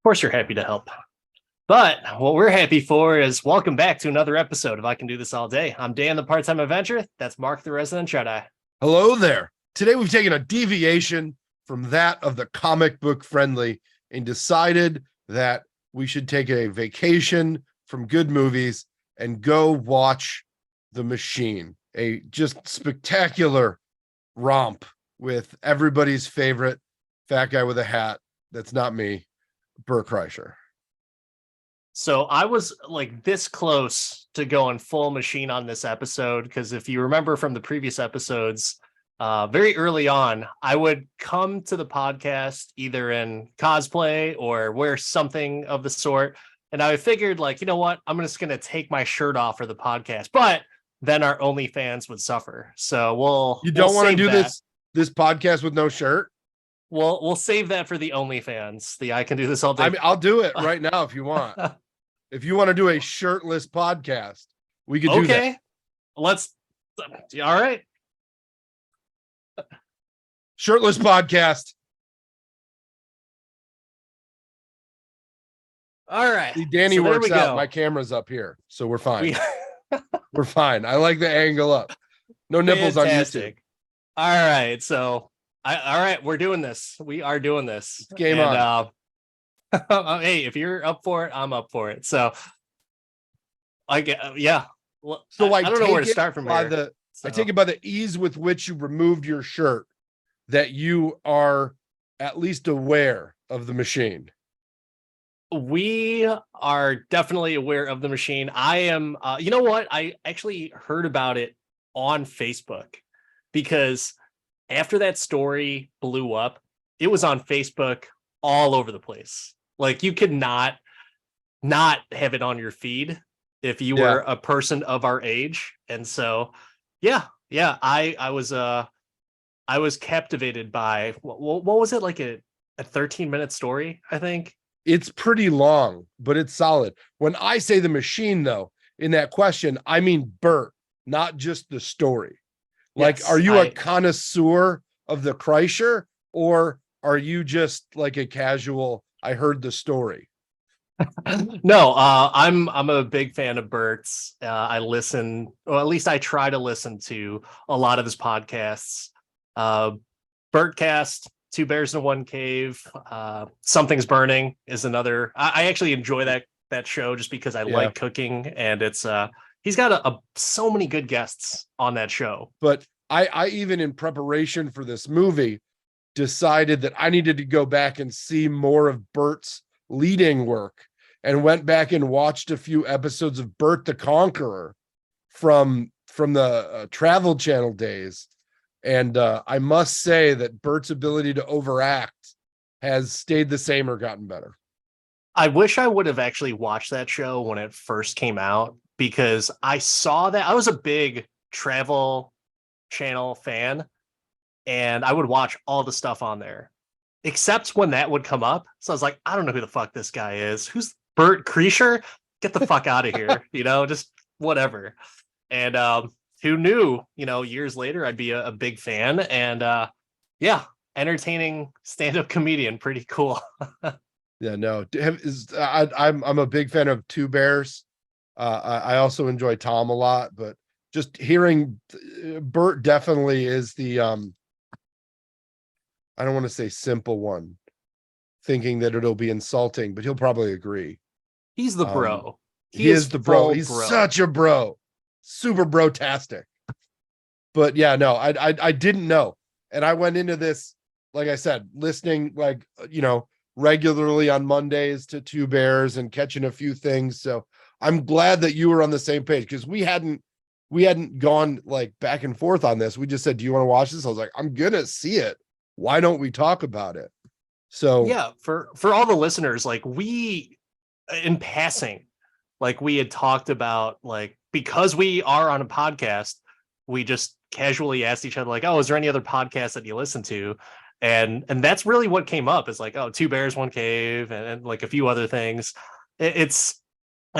course you're happy to help. But what we're happy for is welcome back to another episode of I Can Do This All Day. I'm Dan, the part-time adventurer. That's Mark, the resident Jedi. Hello there. Today we've taken a deviation from that of the comic book friendly and decided that we should take a vacation from good movies and go watch The Machine, a just spectacular romp with everybody's favorite fat guy with a hat. That's not me, Bert Kreisher. So I was like this close to going full Machine on this episode because if you remember from the previous episodes, very early on, I would come to the podcast either in cosplay or wear something of the sort. And I figured, like, you know what? I'm just going to take my shirt off for the podcast. But then our OnlyFans would suffer. So You don't want to do this podcast with no shirt? We'll save that for the OnlyFans. The I Can Do This All Day. I mean, I'll do it right now if you want. If you want to do a shirtless podcast, we could do that. Okay. Let's. All right. Shirtless podcast. All right. See, Danny works out. My camera's up here, so we're fine. We're fine. I like the angle up. No nipples Fantastic. on YouTube. All right. So, all right. We're doing this. We are doing this. Game on. Hey, if you're up for it, I'm up for it. So, yeah. Well, so I don't know where to start from here. I take it by the ease with which you removed your shirt that you are at least aware of The Machine. We are definitely aware of The Machine. I am, you know what? I actually heard about it on Facebook because after that story blew up, it was on Facebook all over the place. Like you could not have it on your feed if you were a person of our age. And so, I was captivated by what was it, like a 13-minute story, I think. It's pretty long, but it's solid. When I say The Machine, though, in that question, I mean Bert, not just the story. Like, Yes, are you a connoisseur of the Kreisher, or are you just like a casual, I heard the story? No, I'm a big fan of Bert's. I listen, or at least I try to listen to a lot of his podcasts. Bertcast, Two Bears in One Cave, Something's Burning is another. I actually enjoy that show just because I like cooking, and it's he's got so many good guests on that show. But I even in preparation for this movie decided that I needed to go back and see more of Bert's leading work, and went back and watched a few episodes of Bert the Conqueror from the Travel Channel days. And I must say that Bert's ability to overact has stayed the same or gotten better. I wish I would have actually watched that show when it first came out, because I saw that. I was a big Travel Channel fan, and I would watch all the stuff on there, except when that would come up. So I was like, I don't know who the fuck this guy is. Who's Bert Kreischer? Get the fuck out of here. Just whatever. And who knew, years later, I'd be a big fan, and entertaining stand-up comedian. Pretty cool. Yeah, no, I'm a big fan of Two Bears. I also enjoy Tom a lot, but just hearing Bert definitely is the, I don't want to say simple one, thinking that it'll be insulting, but he'll probably agree. He's the bro. He is the bro. He's such a bro. Super bro-tastic. But yeah, no, I didn't know. And I went into this, like I said, listening regularly on Mondays to Two Bears and catching a few things. So I'm glad that you were on the same page, because we hadn't gone like back and forth on this. We just said, do you want to watch this? I was like, I'm gonna see it. Why don't we talk about it? So yeah, for all the listeners, like we, in passing, like we had talked about, like, because we are on a podcast, we just casually asked each other, like, oh, is there any other podcasts that you listen to? And that's really what came up, is like, oh, Two Bears, One Cave, and like a few other things. It's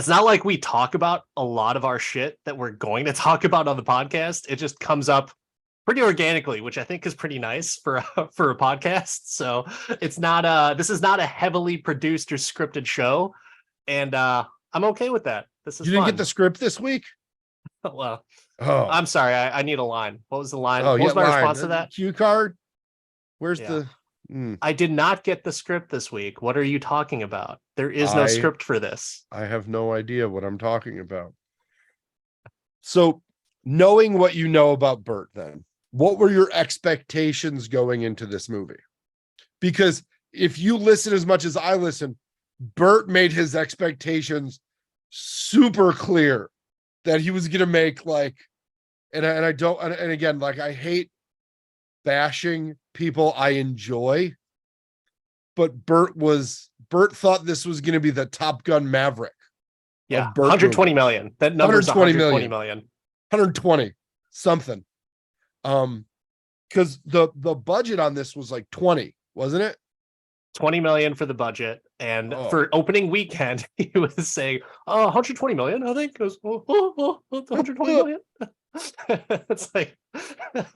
not like we talk about a lot of our shit that we're going to talk about on the podcast. It just comes up pretty organically, which I think is pretty nice for for a podcast. So it's not this is not a heavily produced or scripted show, and I'm okay with that. This is You didn't fun. get the script this week? Well, Oh, I'm sorry. I need a line. What was the line? oh, What yeah, was my line. response to that? Cue card. Where's Yeah. the? I did not get the script this week. What are you talking about? There is no script for this. I have no idea what I'm talking about. So, knowing what you know about Bert, then, what were your expectations going into this movie? Because if you listen as much as I listen, Bert made his expectations super clear that he was going to make like, and I don't, and again, like I hate bashing people I enjoy, but Bert thought this was going to be the Top Gun Maverick. Yeah, Bert 120 movies. million. That number is 120 million. 120 something. Because the budget on this was like 20, wasn't it? 20 million for the budget, and for opening weekend, he was saying, 120 million. I think it was 120 million. It's like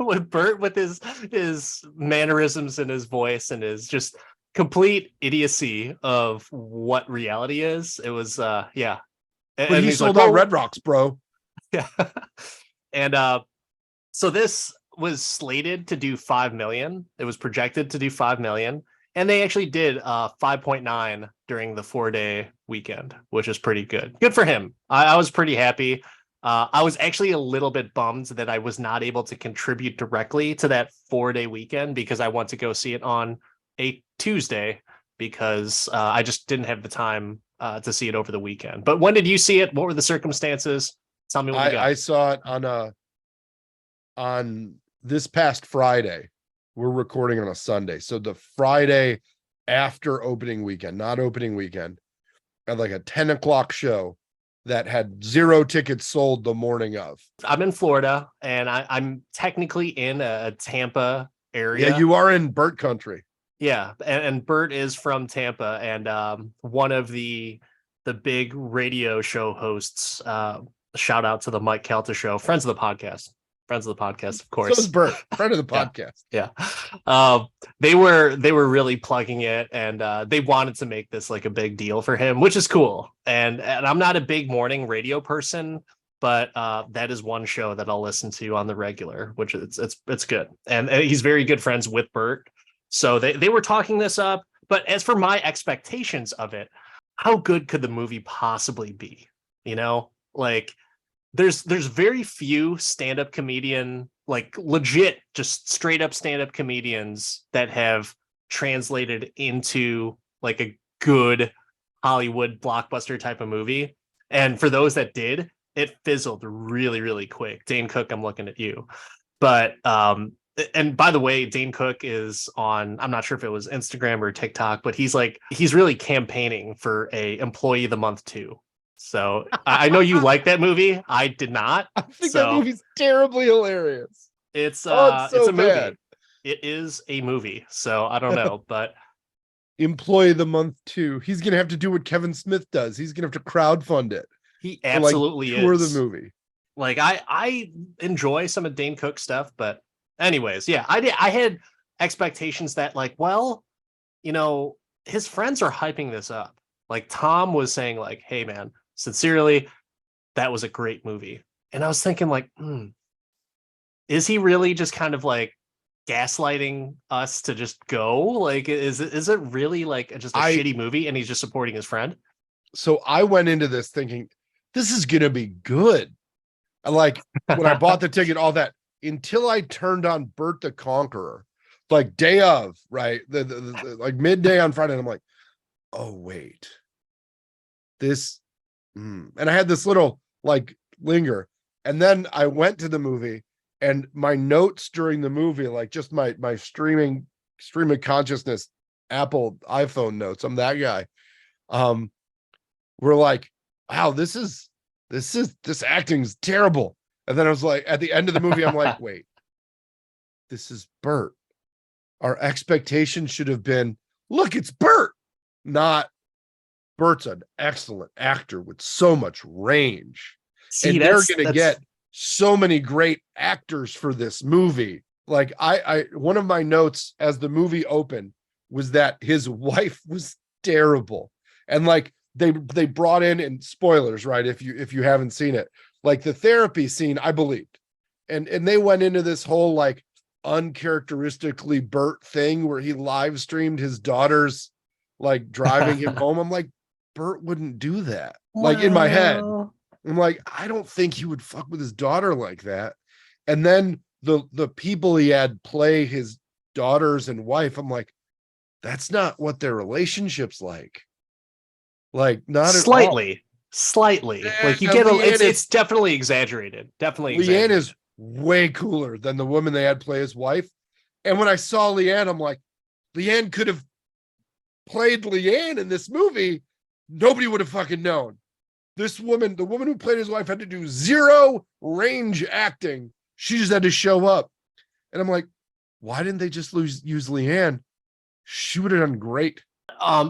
with Bert with his mannerisms and his voice and his just complete idiocy of what reality is. It was yeah. But he sold out Red Rocks, bro. Yeah. And so this was slated to do 5 million. It was projected to do 5 million. And they actually did 5.9 during the 4-day weekend, which is pretty good. Good for him. I was pretty happy. I was actually a little bit bummed that I was not able to contribute directly to that 4-day weekend because I want to go see it on a Tuesday because I just didn't have the time to see it over the weekend. But when did you see it? What were the circumstances? Tell me what you got. I saw it on this past Friday. We're recording on a Sunday. So the Friday after opening weekend, not opening weekend, at like a 10 o'clock show that had 0 tickets sold the morning of. I'm in Florida, and I'm technically in a Tampa area. Yeah, you are in Bert country. Yeah, and Bert is from Tampa, and one of the big radio show hosts, shout out to the Mike Kelta show, friends of the podcast, of course. So is Bert, friend of the podcast. Yeah. They were really plugging it, and they wanted to make this like a big deal for him, which is cool. And I'm not a big morning radio person, but that is one show that I'll listen to on the regular, which it's good. And he's very good friends with Bert. So they were talking this up. But as for my expectations of it, how good could the movie possibly be? You know, like there's very few stand-up comedian, like legit, just straight up stand-up comedians that have translated into like a good Hollywood blockbuster type of movie. And for those that did, it fizzled really, really quick. Dane Cook, I'm looking at you. But and by the way, Dane Cook is on, I'm not sure if it was Instagram or TikTok, but he's really campaigning for a Employee of the Month too. So I know you like that movie. I did not. I think that movie's terribly hilarious. It's so it's a movie. bad. It is a movie. So I don't know, but Employee of the Month 2. He's gonna have to do what Kevin Smith does. He's gonna have to crowdfund it. He absolutely tour is. the movie. Like I enjoy some of Dane Cook stuff, but anyways, yeah, I had expectations that like, well, you know, his friends are hyping this up. Like Tom was saying like, hey man, sincerely, that was a great movie. And I was thinking like, is he really just kind of like gaslighting us to just go? Like, is it really like just a shitty movie and he's just supporting his friend? So I went into this thinking this is gonna be good. Like when I bought the ticket, all that, until I turned on Bert the Conqueror, like day of, right? The like midday on Friday, and I'm like, oh wait, this, and I had this little like linger, and then I went to the movie, and my notes during the movie, like just my streaming of consciousness, Apple iPhone notes, I'm that guy, were like, wow, this acting's terrible. And then I was like, at the end of the movie, I'm like, wait, this is Bert. Our expectation should have been, look, it's Bert, not Bert's an excellent actor with so much range. See, and they're going to get so many great actors for this movie. Like I one of my notes as the movie opened was that his wife was terrible. And like they brought in, and spoilers, right? If you haven't seen it, like the therapy scene, I believed. And they went into this whole like uncharacteristically Bert thing where he live streamed his daughter's like driving him home. I'm like, Bert wouldn't do that. Like in my head, I'm like, I don't think he would fuck with his daughter like that. And then the people he had play his daughters and wife, I'm like, that's not what their relationship's like. Like not slightly, like you get it's definitely exaggerated. Leanne is way cooler than the woman they had play his wife. And when I saw Leanne, I'm like, Leanne could have played Leanne in this movie. Nobody would have fucking known. This woman, the woman who played his wife, had to do zero range acting. She just had to show up. And I'm like, why didn't they just use Leanne? She would have done great.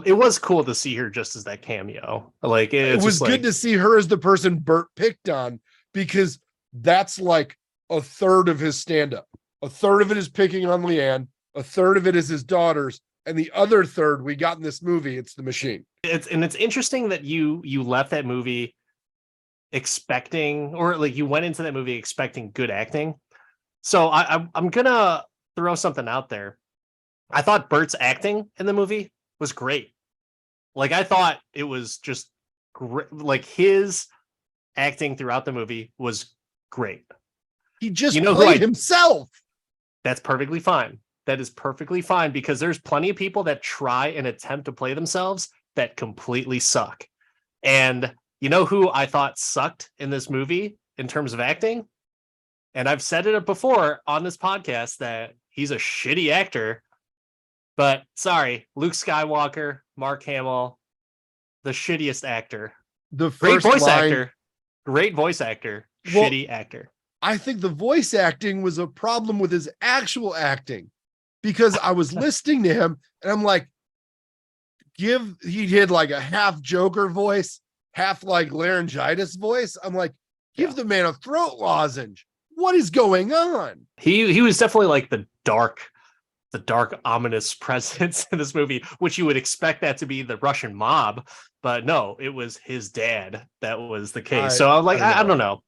It was cool to see her just as that cameo. Like it was good to see her as the person Bert picked on, because that's like a third of his stand-up. A third of it is picking on Leanne. A third of it is his daughters. And the other third we got in this movie, it's the machine. It's interesting that you left that movie expecting, or like you went into that movie expecting good acting. So I'm gonna throw something out there. I thought Bert's acting in the movie was great. Like I thought it was just great. Like his acting throughout the movie was great. He just played himself. That's perfectly fine. That is perfectly fine, because there's plenty of people that try and attempt to play themselves that completely suck. And you know who I thought sucked in this movie in terms of acting? And I've said it before on this podcast that he's a shitty actor. But sorry, Luke Skywalker, Mark Hamill, the shittiest actor. The first great voice actor, shitty actor. I think the voice acting was a problem with his actual acting, because I was listening to him and I'm like, he did like a half Joker voice, half like laryngitis voice. I'm like, give the man a throat lozenge. What is going on? He was definitely like the dark, ominous presence in this movie, which you would expect that to be the Russian mob, but no, it was his dad that was the case. So I'm like, I don't know.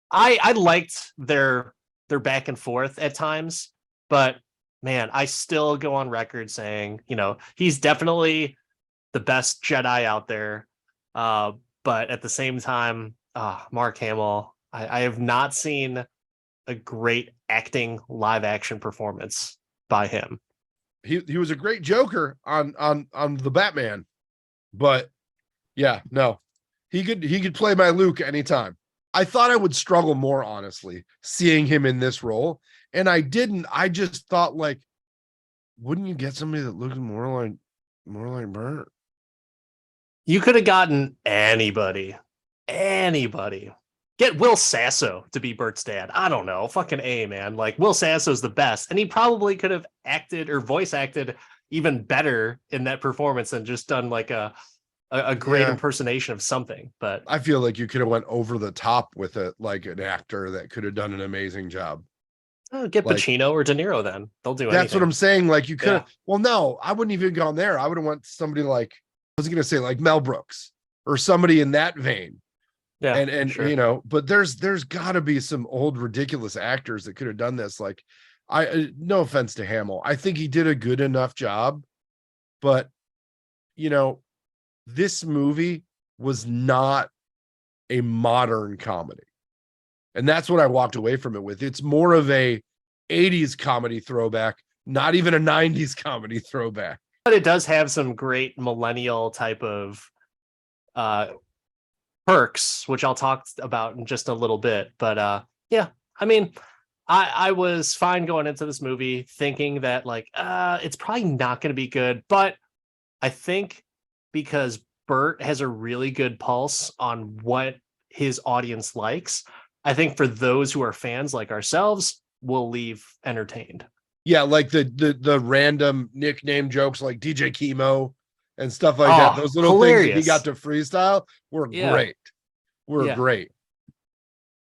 I liked their back and forth at times, but man, I still go on record saying, he's definitely the best Jedi out there. But at the same time, Mark Hamill, I have not seen a great acting live action performance by him. He was a great Joker on the Batman, but yeah, no, he could play my Luke anytime. I thought I would struggle more, honestly, seeing him in this role, and I didn't. I just thought, like, wouldn't you get somebody that looked more like Bert? You could have gotten anybody. Get Will Sasso to be Bert's dad. I don't know. Fucking A, man. Like, Will Sasso's the best. And he probably could have acted or voice acted even better in that performance than just done like a great impersonation of something. But I feel like you could have went over the top with it, like an actor that could have done an amazing job. Get Pacino or De Niro then. They'll do anything. That's what I'm saying. Like, you could have, well, no, I wouldn't even gone there. I would have went to somebody like, I was going to say like Mel Brooks or somebody in that vein. Yeah, and sure. But there's got to be some old ridiculous actors that could have done this. Like, no offense to Hamill, I think he did a good enough job, but this movie was not a modern comedy, and that's what I walked away from it with. It's more of a 80s comedy throwback, not even a 90s comedy throwback. But it does have some great millennial type of perks, which I'll talk about in just a little bit. But I mean, I was fine going into this movie thinking that like it's probably not going to be good, but I think because Bert has a really good pulse on what his audience likes, I think for those who are fans like ourselves, we'll leave entertained. Yeah, like the random nickname jokes like DJ Chemo and stuff like that. Those little hilarious things that he got to freestyle were great. Great.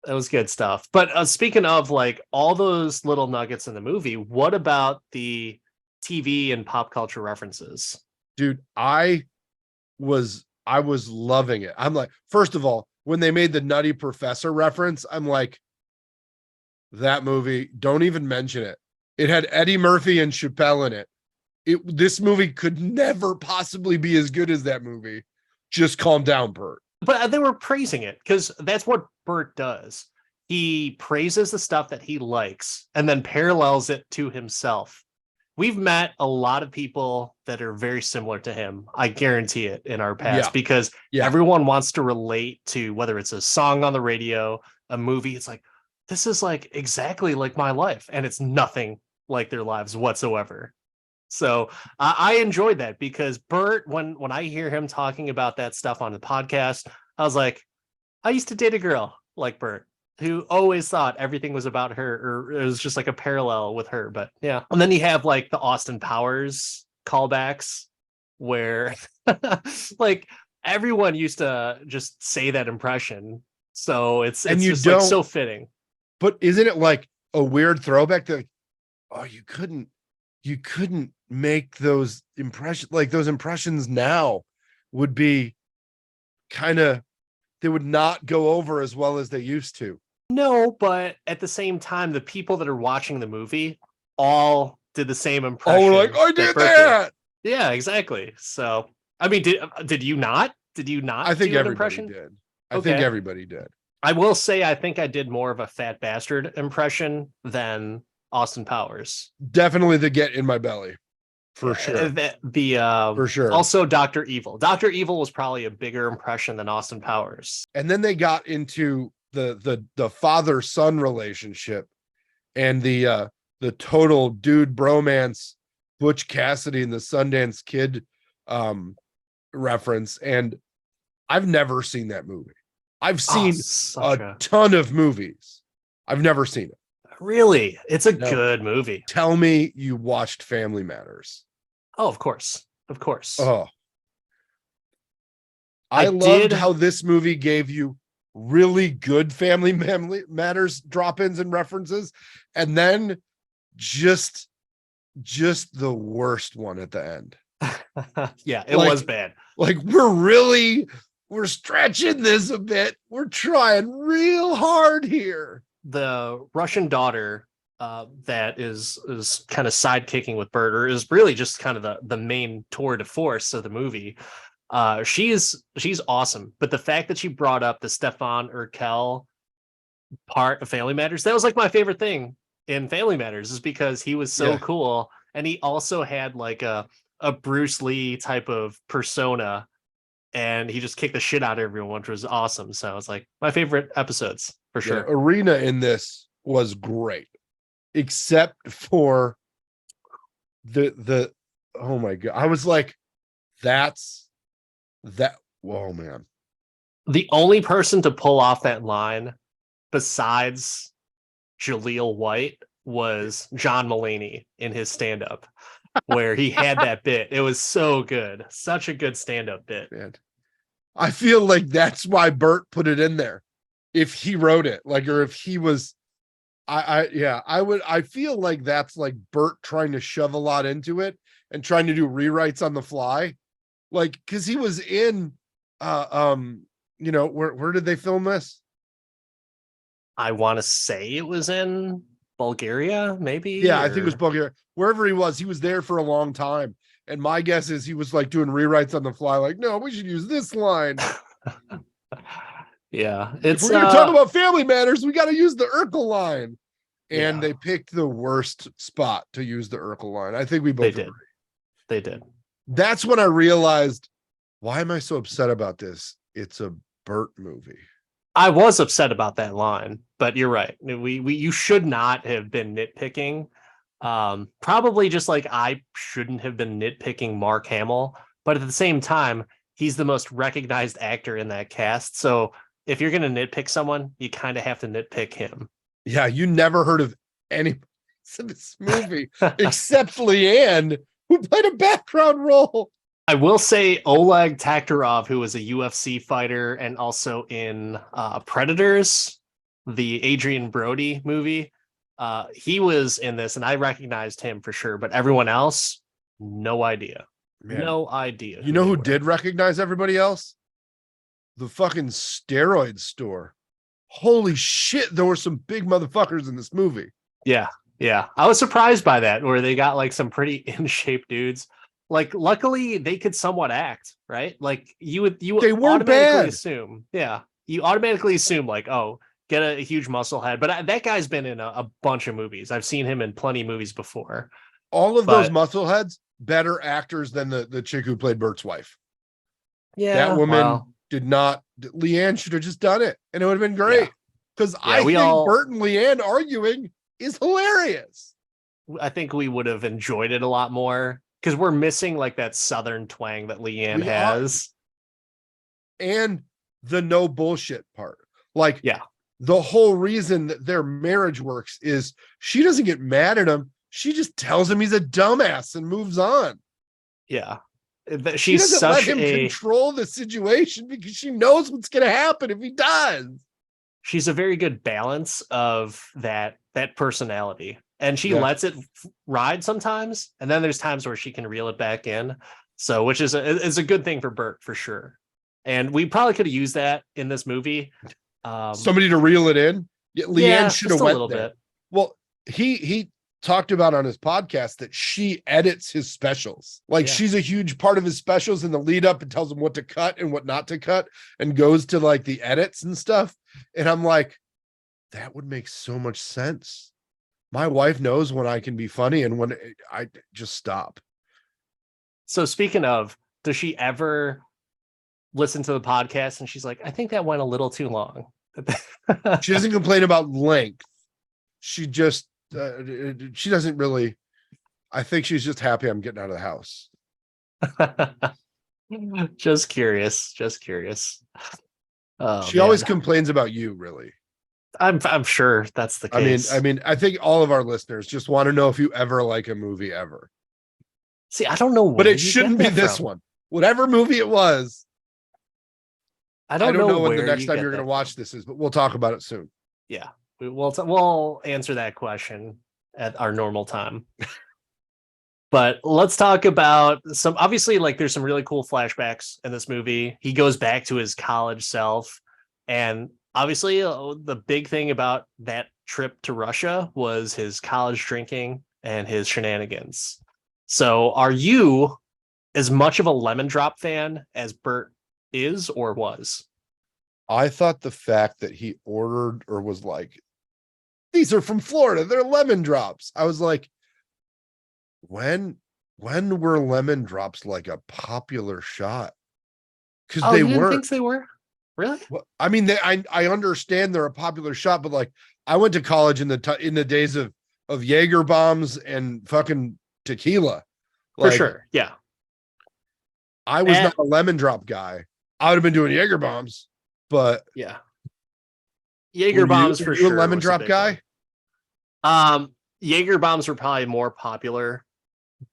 That was good stuff. But speaking of like all those little nuggets in the movie, what about the TV and pop culture references? Dude, I was loving it. I'm like, first of all, when they made the Nutty Professor reference, I'm like, that movie, don't even mention it. It had Eddie Murphy and Chappelle in it. This movie could never possibly be as good as that movie. Just calm down, Bert. But they were praising it because that's what Bert does. He praises the stuff that he likes and then parallels it to himself. We've met a lot of people that are very similar to him. I guarantee it in our past because everyone wants to relate to whether it's a song on the radio, a movie. It's like, this is like exactly like my life. And it's nothing like their lives whatsoever. So I enjoyed that because Bert, when I hear him talking about that stuff on the podcast, I was like, I used to date a girl like Bert who always thought everything was about her or it was just like a parallel with her. But yeah. And then you have like the Austin Powers callbacks where like everyone used to just say that impression. So it's just like so fitting. But isn't it like a weird throwback to, oh, you couldn't make those impressions, like those impressions now would be kind of, they would not go over as well as they used to. No, but at the same time, the people that are watching the movie all did the same impression. Oh, we're like, I did that. Yeah, exactly. So, I mean, did you not? Did you not? I think everybody did. I think everybody did. I will say, I think I did more of a fat bastard impression than Austin Powers. Definitely the get in my belly. For sure. For sure. Also Dr. Evil. Dr. Evil was probably a bigger impression than Austin Powers. And then they got into the father-son relationship and the total dude bromance, Butch Cassidy and the Sundance Kid reference. And I've never seen that movie. I've seen a ton of movies. I've never seen it. Really? It's a good movie. Tell me you watched Family Matters. Oh, of course. Of course. Oh. I loved how this movie gave you really good Family Matters drop-ins and references, and then just the worst one at the end. Yeah, it was bad. Like we're stretching this a bit. We're trying real hard here. The Russian daughter that is kind of sidekicking with Bert, or is really just kind of the main tour de force of the movie. She's awesome, but the fact that she brought up the Stefan Urkel part of Family Matters, that was like my favorite thing in Family Matters, is because he was so cool, and he also had like a Bruce Lee type of persona, and he just kicked the shit out of everyone, which was awesome. So it's like my favorite episodes for sure. Arena in this was great, except for the oh my god, I was like, whoa, man. The only person to pull off that line besides Jaleel White was John Mulaney in his stand-up, where he had that bit. It was so good. Such a good stand-up bit. Man. I feel like that's why Bert put it in there. If he wrote it, like, or if he was, I feel like that's like Bert trying to shove a lot into it and trying to do rewrites on the fly. Like, cause he was in, where did they film this? I want to say it was in Bulgaria, maybe. Yeah, I think it was Bulgaria. Wherever he was there for a long time. And my guess is he was like doing rewrites on the fly, like, no, we should use this line. Yeah. If we're going to talk about Family Matters, we got to use the Urkel line. And they picked the worst spot to use the Urkel line. I think we both agree. They did. That's when I realized, why am I so upset about this? It's a Bert movie. I was upset about that line, but you're right. You should not have been nitpicking. Probably just like I shouldn't have been nitpicking Mark Hamill, but at the same time, he's the most recognized actor in that cast. So if you're going to nitpick someone, you kind of have to nitpick him. Yeah, you never heard of any of this movie except Leanne, who played a background role. I will say Oleg Taktarov, who was a UFC fighter and also in Predators, the Adrian Brody movie. He was in this, and I recognized him for sure, but everyone else, no idea. Man, no idea. You know who did recognize everybody else? The fucking steroid store. Holy shit, there were some big motherfuckers in this movie. Yeah. I was surprised by that, where they got like some pretty in shape dudes. Like, luckily, they could somewhat act, right? Like, you would They weren't automatically bad. assume, you automatically assume like, oh, get a huge muscle head. But that guy's been in a bunch of movies. I've seen him in plenty of movies before. All of those muscle heads, better actors than the chick who played Bert's wife. Yeah, that woman did not. Leanne should have just done it, and it would have been great. Because I think Bert and Leanne arguing is hilarious. I think we would have enjoyed it a lot more, because we're missing like that Southern twang that Leanne has. And the no bullshit part. Like, the whole reason that their marriage works is she doesn't get mad at him. She just tells him he's a dumbass and moves on. Yeah. She doesn't let him control the situation because she knows what's going to happen if he does. She's a very good balance of that personality, and she lets it ride sometimes, and then there's times where she can reel it back in. So, which is a good thing for Bert for sure. And we probably could have used that in this movie. Somebody to reel it in. Leanne should have went a little there. bit. Well, he talked about on his podcast that she edits his specials. Like, she's a huge part of his specials in the lead up and tells him what to cut and what not to cut, and goes to like the edits and stuff. And I'm like, that would make so much sense. My wife knows when I can be funny and when I just stop. So speaking of, does she ever listen to the podcast and she's like, I think that went a little too long? She doesn't complain about length. She just, she doesn't really, I think she's just happy I'm getting out of the house. Just curious. She always complains about you, really. I'm sure that's the case. I mean, I think all of our listeners just want to know if you ever like a movie ever. See, I don't know, but it shouldn't be this one. Whatever movie it was. I don't know when the next time you're going to watch this is, but we'll talk about it soon. Yeah, we'll answer that question at our normal time. But let's talk about some, obviously, like, there's some really cool flashbacks in this movie. He goes back to his college self, and obviously the big thing about that trip to Russia was his college drinking and his shenanigans. So are you as much of a Lemon Drop fan as Bert is or was? I thought the fact that he ordered or was like, these are from Florida, they're lemon drops. I was like, when were lemon drops like a popular shot? Because they weren't. Think they were? Really? Well, I mean, I understand they're a popular shot, but like, I went to college in the days of Jaeger bombs and fucking tequila. Like, for sure. Yeah. I was not a lemon drop guy. I would have been doing Jaeger bombs, but yeah. Jaeger bombs for sure. You a lemon drop guy? Jaeger bombs were probably more popular,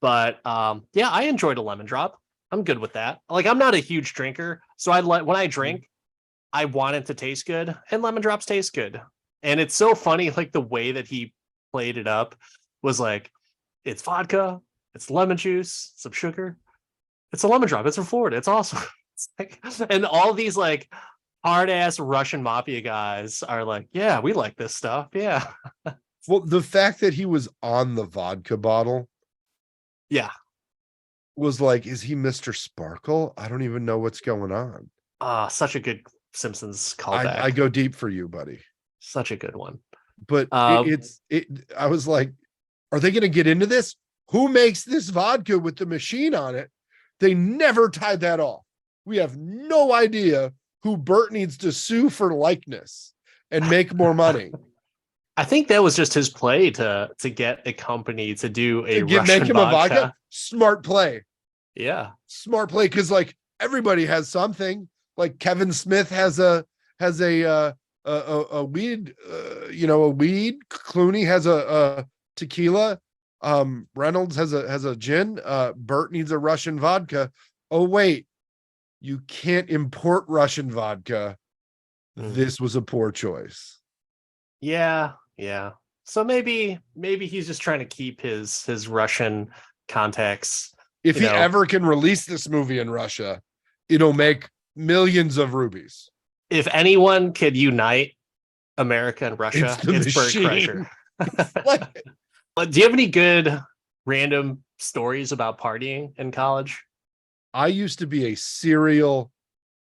but yeah, I enjoyed a lemon drop. I'm good with that. Like, I'm not a huge drinker, so when I drink, I want it to taste good, and lemon drops taste good. And it's so funny, like, the way that he played it up was like, it's vodka, it's lemon juice, some sugar, it's a lemon drop, it's from Florida, it's awesome. It's like, and all these like hard ass Russian Mafia guys are like, yeah, we like this stuff. Yeah. Well, the fact that he was on the vodka bottle, was like, is he Mr. Sparkle? I don't even know what's going on. Such a good Simpsons callback. I go deep for you, buddy. Such a good one. But I was like, are they going to get into this? Who makes this vodka with the machine on it? They never tied that off. We have no idea who Bert needs to sue for likeness and make more money. I think that was just his play to get a company to do a Russian make him vodka. A vodka. Smart play. Yeah, smart play, because like everybody has something. Like Kevin Smith has a weed, a weed. Clooney has a tequila. Reynolds has a gin. Bert needs a Russian vodka. Oh wait, you can't import Russian vodka. This was a poor choice. Yeah, yeah. So maybe he's just trying to keep his Russian contacts, If you he know. ever can release this movie in Russia, it'll make millions of rubies. If anyone could unite America and It's Russia, the it's Bert Kreischer. machine. It's like Do you have any good random stories about partying in college? I used to be a serial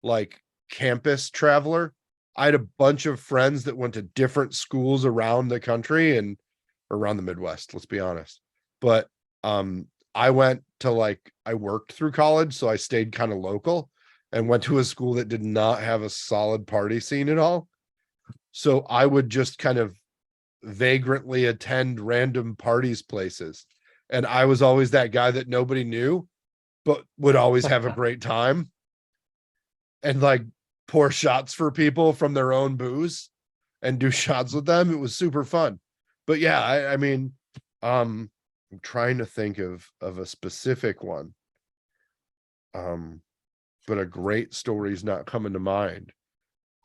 like campus traveler. I had a bunch of friends that went to different schools around the country and around the Midwest, let's be honest. But I went to I worked through college, so I stayed kind of local and went to a school that did not have a solid party scene at all. So I would just kind of vagrantly attend random parties places. And I was always that guy that nobody knew, but would always have a great time and pour shots for people from their own booze and do shots with them. It was super fun. But yeah, I mean, I'm trying to think of a specific one. But a great story is not coming to mind.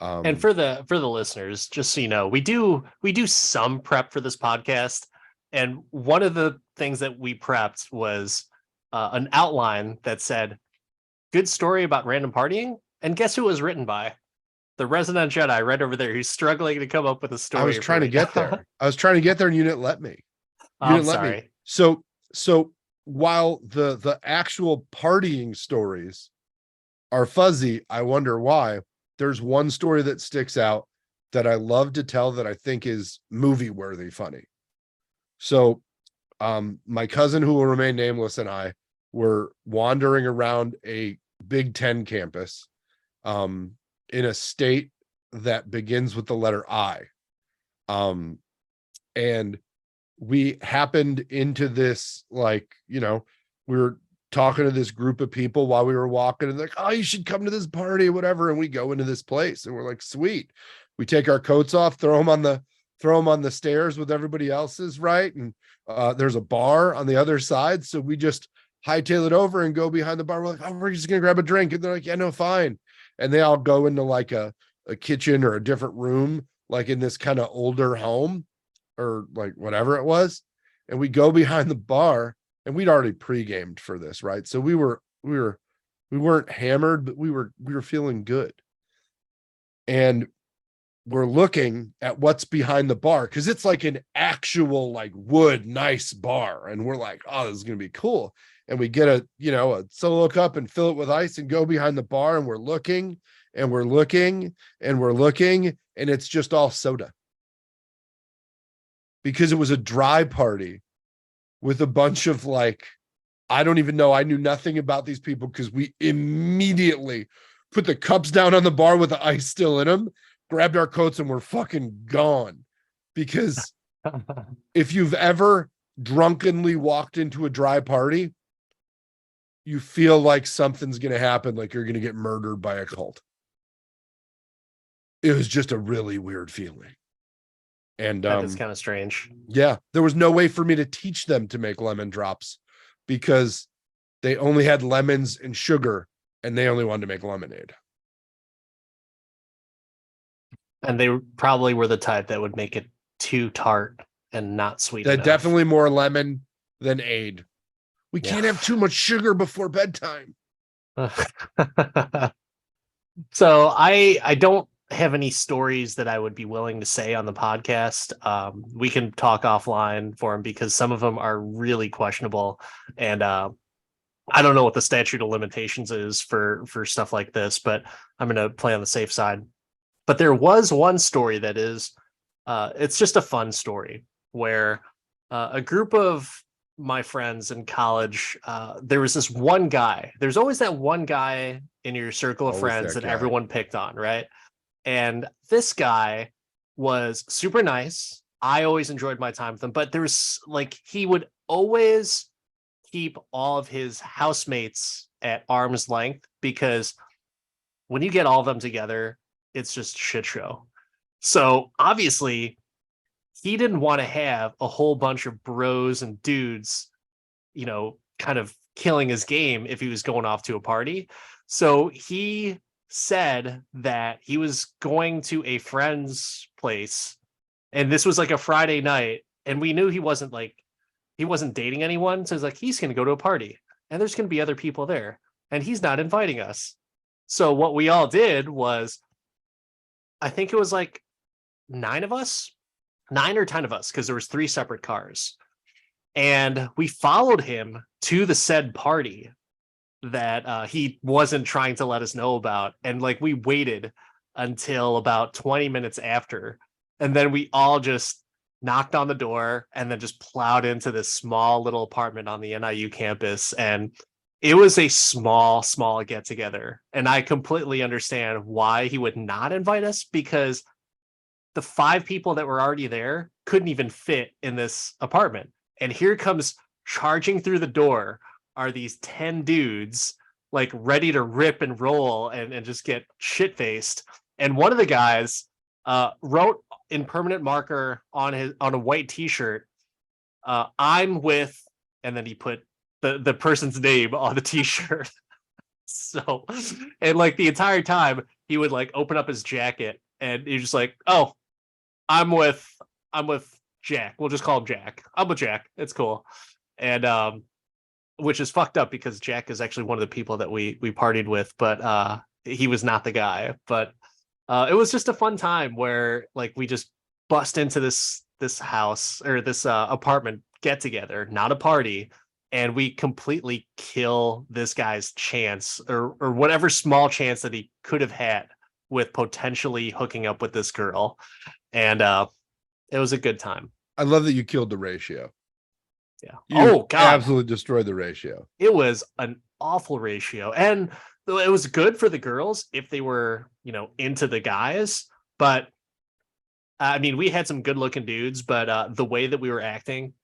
And for the listeners, just so you know, we do some prep for this podcast, and one of the things that we prepped was an outline that said good story about random partying, and guess who it was written by? The resident Jedi right over there, who's struggling to come up with a story. I was trying to get there. I was trying to get there and you didn't let me. You I'm didn't let me. sorry. So while the actual partying stories are fuzzy, I wonder why. There's one story that sticks out that I love to tell that I think is movie worthy funny. So my cousin, who will remain nameless, and I were wandering around a Big Ten campus in a state that begins with the letter I. And we happened into this, we were talking to this group of people while we were walking, and oh, you should come to this party, whatever. And we go into this place and we're like, sweet. We take our coats off, throw them on the stairs with everybody else's, right? And there's a bar on the other side. So we just hightail it over and go behind the bar. We're like, oh, we're just gonna grab a drink. And they're like, yeah, no, fine. And they all go into a kitchen or a different room, in this kind of older home or whatever it was. And we go behind the bar, and we'd already pre-gamed for this, right? So we weren't hammered, but we were feeling good. And we're looking at what's behind the bar because it's an actual wood nice bar, and we're like, oh, this is gonna be cool. And we get a solo cup and fill it with ice and go behind the bar, and we're looking and we're looking and we're looking, and it's just all soda because it was a dry party with a bunch of I don't even know. I knew nothing about these people because we immediately put the cups down on the bar with the ice still in them, grabbed our coats, and we're fucking gone. Because if you've ever drunkenly walked into a dry party, you feel like something's going to happen, like you're going to get murdered by a cult. It was just a really weird feeling. And that is kind of strange. Yeah, there was no way for me to teach them to make lemon drops because they only had lemons and sugar, and they only wanted to make lemonade. And they probably were the type that would make it too tart and not sweet enough. Definitely more lemon than aid. We can't have too much sugar before bedtime. So I don't have any stories that I would be willing to say on the podcast. We can talk offline for them because some of them are really questionable, and I don't know what the statute of limitations is for stuff like this, but I'm going to play on the safe side. But there was one story that is, it's just a fun story where a group of my friends in college, there was this one guy. There's always that one guy in your circle of friends that everyone picked on, right? And this guy was super nice. I always enjoyed my time with him, but there's he would always keep all of his housemates at arm's length because when you get all of them together, it's just a shit show. So obviously he didn't want to have a whole bunch of bros and dudes, kind of killing his game if he was going off to a party. So he said that he was going to a friend's place And this was like a Friday night, and we knew he wasn't dating anyone. So it's like, he's going to go to a party and there's going to be other people there and he's not inviting us. So what we all did was, I think it was like 9 or 10 of us, because there was 3 separate cars. And we followed him to the said party that he wasn't trying to let us know about. And like, we waited until about 20 minutes after. And then we all just knocked on the door and then just plowed into this small little apartment on the NIU campus. And it was a small get together. And I completely understand why he would not invite us, because the 5 people that were already there couldn't even fit in this apartment. And here comes charging through the door are these 10 dudes, like ready to rip and roll and just get shit faced. And one of the guys wrote in permanent marker on a white t-shirt, I'm with, and then he put the person's name on the t-shirt. So, and like the entire time he would like open up his jacket and he's just like, oh, I'm with Jack. We'll just call him Jack. I'm with Jack. It's cool. And which is fucked up because Jack is actually one of the people that we partied with, but he was not the guy. But it was just a fun time where like we just bust into this house or this apartment get together, not a party, and we completely kill this guy's chance or whatever small chance that he could have had with potentially hooking up with this girl. And it was a good time. I love that you killed the ratio. Yeah. You absolutely destroyed the ratio. It was an awful ratio. And it was good for the girls if they were, into the guys. But I mean, we had some good looking dudes, but the way that we were acting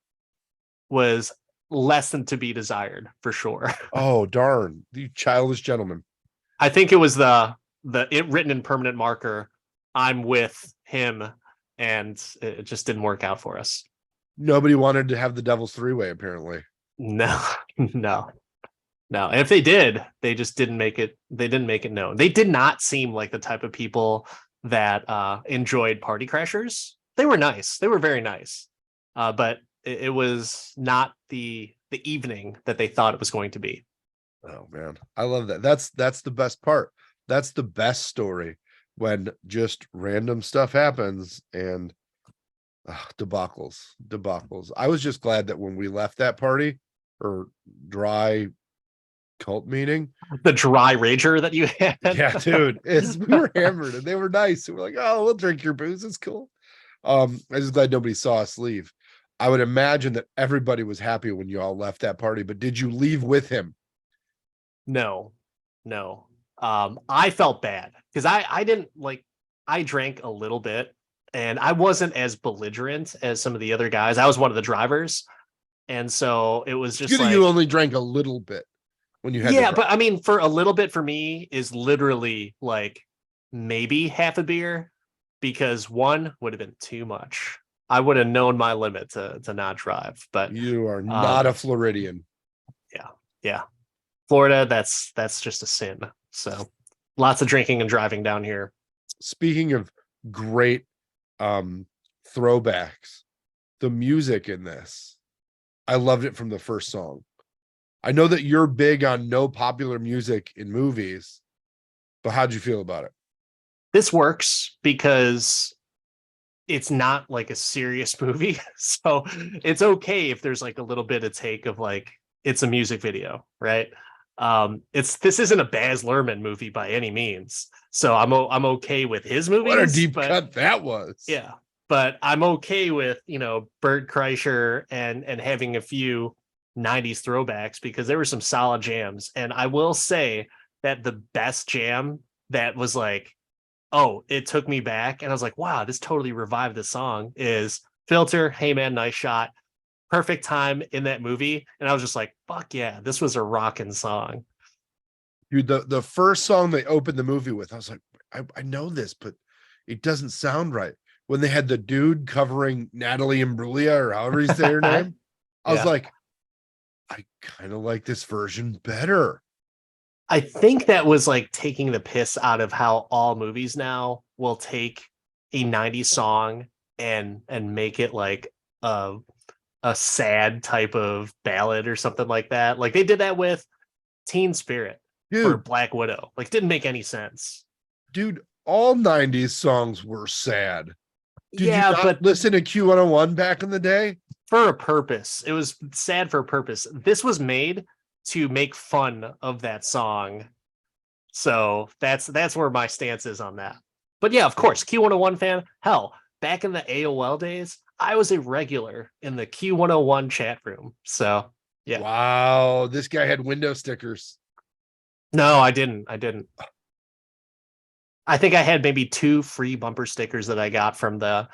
was less than to be desired for sure. Oh, darn. You childish gentleman. I think it was it written in permanent marker, I'm with him, and it just didn't work out for us. Nobody wanted to have the devil's three-way, apparently. No. And if they did, they just didn't make it. They didn't make it known. They did not seem like the type of people that enjoyed party crashers. They were nice. They were very nice. But it was not the evening that they thought it was going to be. Oh man, I love that. That's the best part. That's the best story, when just random stuff happens and debacles. I was just glad that when we left that party or dry cult meeting, the dry rager that you had. Yeah, dude, we were hammered and they were nice. And we're like, oh, we'll drink your booze. It's cool. I'm just glad nobody saw us leave. I would imagine that everybody was happy when you all left that party, but did you leave with him? No. I felt bad because I didn't I drank a little bit and I wasn't as belligerent as some of the other guys. I was one of the drivers. And so it was just like, you only drank a little bit when you had. Yeah, but I mean, for a little bit for me is literally like maybe half a beer, because one would have been too much. I would have known my limit to not drive. But you are not a Floridian. Yeah. Florida, that's just a sin. So lots of drinking and driving down here. Speaking of great throwbacks, the music in this, I loved it from the first song. I know that you're big on no popular music in movies, but how'd you feel about it? This works because it's not like a serious movie. So it's okay if there's like a little bit of take of like, it's a music video, right? This isn't a Baz Luhrmann movie by any means. So I'm okay with his movies. What a deep cut that was. Yeah. But I'm okay with, Bert Kreischer and having a few 90s throwbacks, because there were some solid jams. And I will say that the best jam that was like, oh, it took me back, and I was like, wow, this totally revived the song, is Filter, Hey Man, Nice Shot. Perfect time in that movie. And I was just like, fuck yeah, this was a rocking song. Dude, the first song they opened the movie with, I was like, I know this, but it doesn't sound right. When they had the dude covering Natalie Imbruglia, or however you say her name, I was like, I kind of like this version better. I think that was like taking the piss out of how all movies now will take a 90s song and make it like a sad type of ballad or something like that. Like they did that with Teen Spirit for Dude, Black Widow. Like didn't make any sense. dude, all 90s songs were sad. Did you Yeah, not but listen to Q101 back in the day? for a purpose. It was sad for a purpose. This was made to make fun of that song. So that's where my stance is on that. But yeah, of course, Q101 fan. Hell, back in the AOL days, I was a regular in the Q101 chat room. So yeah. Wow, this guy had window stickers. No, I didn't. I didn't. I think I had maybe 2 free bumper stickers that I got from the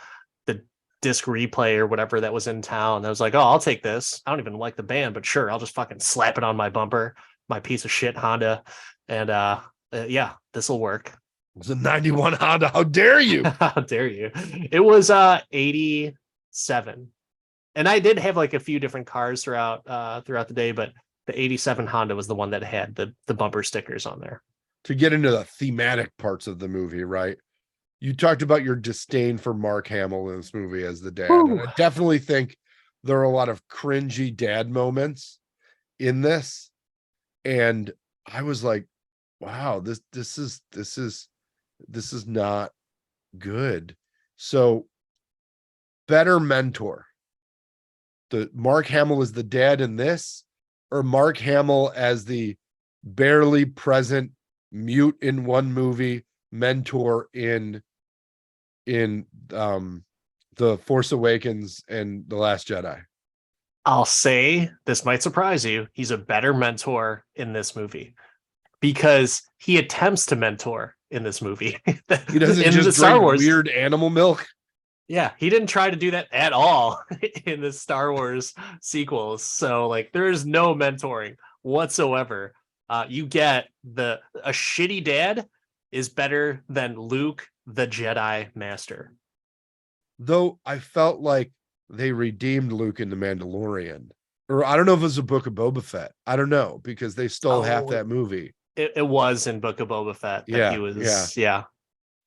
disc replay or whatever that was in town. I was like, oh, I'll take this. I don't even like the band, but sure, I'll just fucking slap it on my bumper, my piece of shit Honda, and yeah, this will work. It was a 91 Honda. How dare you? How dare you? It was 87. And I did have like a few different cars throughout the day, but the 87 Honda was the one that had the bumper stickers on there. To get into the thematic parts of the movie, right? You talked about your disdain for Mark Hamill in this movie as the dad. And I definitely think there are a lot of cringy dad moments in this. And I was like, wow, this is not good. So better mentor. The Mark Hamill is the dad in this, or Mark Hamill as the barely present mute in one movie mentor in the Force Awakens and The Last Jedi. I'll say this might surprise you. He's a better mentor in this movie because he attempts to mentor in this movie. He doesn't in just the Star drink Wars weird animal milk. Yeah, he didn't try to do that at all in the Star Wars sequels. So like there is no mentoring whatsoever. You get a shitty dad is better than Luke the Jedi Master. Though I felt like they redeemed Luke in The Mandalorian. Or I don't know if it was a Book of Boba Fett. I don't know, because they stole half that movie. It was in Book of Boba Fett that he was, yeah.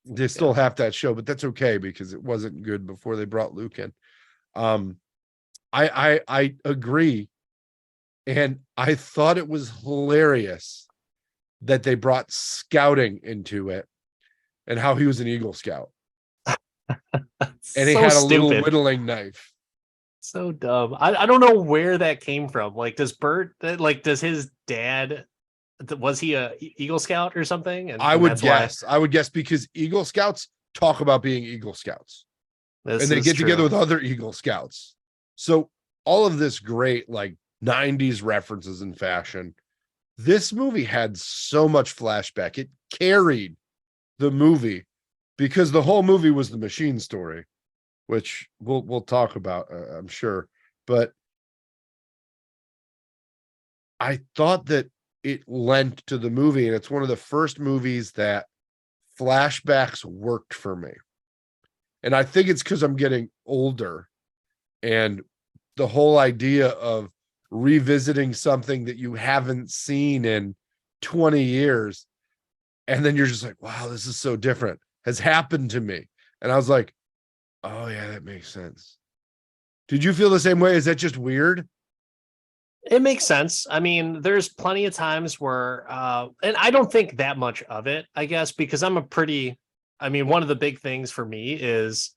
They stole half that show, but that's okay because it wasn't good before they brought Luke in. I agree. And I thought it was hilarious that they brought scouting into it and how he was an Eagle Scout. And he had a little whittling knife. So dumb. I don't know where that came from. Like, does Bert, like, does his dad, was he a Eagle Scout or something? And I would guess because Eagle Scouts talk about being Eagle Scouts. And they get together with other Eagle Scouts. So all of this great, like, 90s references in fashion. This movie had so much flashback. It carried the movie because the whole movie was the machine story, which we'll talk about, I'm sure. But I thought that it lent to the movie, and it's one of the first movies that flashbacks worked for me. And I think it's because I'm getting older, and the whole idea of revisiting something that you haven't seen in 20 years, and then you're just like, wow, this is so different, has happened to me. And I was like, oh yeah, that makes sense. Did you feel the same way? Is that just weird? It makes sense. I mean, there's plenty of times where, and I don't think that much of it, I guess, because one of the big things for me is,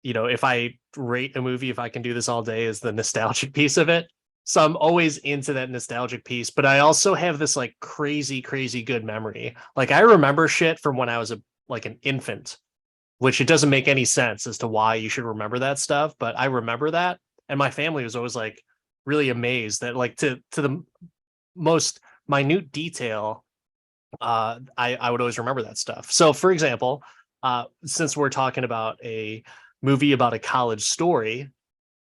if I rate a movie, if I can do this all day, is the nostalgic piece of it. So I'm always into that nostalgic piece, but I also have this like crazy, crazy good memory. Like I remember shit from when I was an infant, which it doesn't make any sense as to why you should remember that stuff. But I remember that. And my family was always like really amazed that like to the most minute detail, I would always remember that stuff. So for example, since we're talking about a movie about a college story,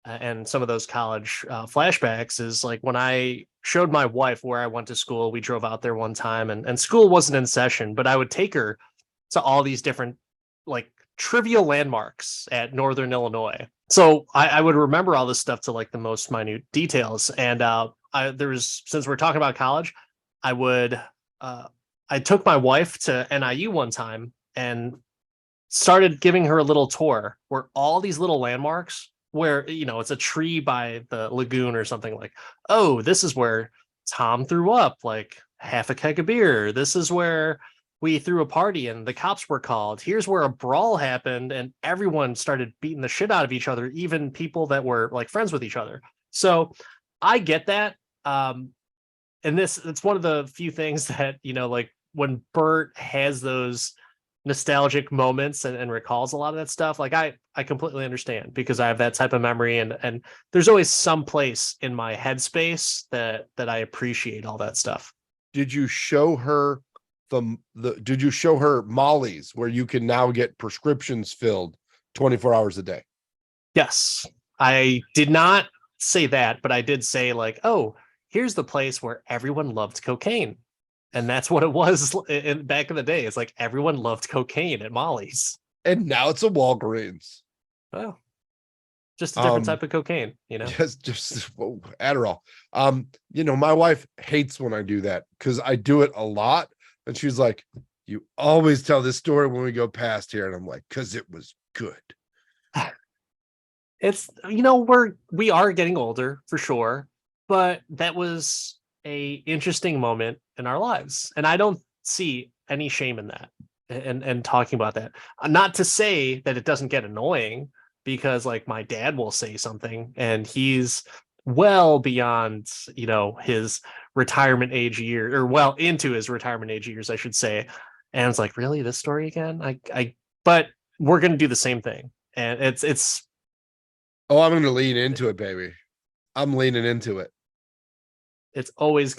and some of those college flashbacks is like when I showed my wife where I went to school. We drove out there one time and school wasn't in session, but I would take her to all these different like trivial landmarks at Northern Illinois. So I would remember all this stuff to like the most minute details. And since we're talking about college, I took my wife to NIU one time, and started giving her a little tour where all these little landmarks where, it's a tree by the lagoon or something, like, oh, this is where Tom threw up like half a keg of beer. This is where we threw a party and the cops were called. Here's where a brawl happened and everyone started beating the shit out of each other, even people that were like friends with each other. So I get that. And it's one of the few things that, like when Bert has those nostalgic moments and recalls a lot of that stuff, like I completely understand, because I have that type of memory, and there's always some place in my headspace that I appreciate all that stuff. Did you show her did you show her Molly's, where you can now get prescriptions filled 24 hours a day? Yes. I did not say that, but I did say, like, oh, here's the place where everyone loved cocaine. And that's what it was back in the day. It's like everyone loved cocaine at Molly's. And now it's a Walgreens. Well, just a different type of cocaine, Just whoa, Adderall. My wife hates when I do that because I do it a lot. And she's like, you always tell this story when we go past here. And I'm like, because it was good. It's, we are getting older for sure, but that was a interesting moment in our lives. And I don't see any shame in that and talking about that. Not to say that it doesn't get annoying, because like my dad will say something and he's well beyond, his retirement age year, or well into his retirement age years, I should say. And it's like, really, this story again? But we're going to do the same thing. And it's. Oh, I'm going to lean into it, baby. I'm leaning into it. It's always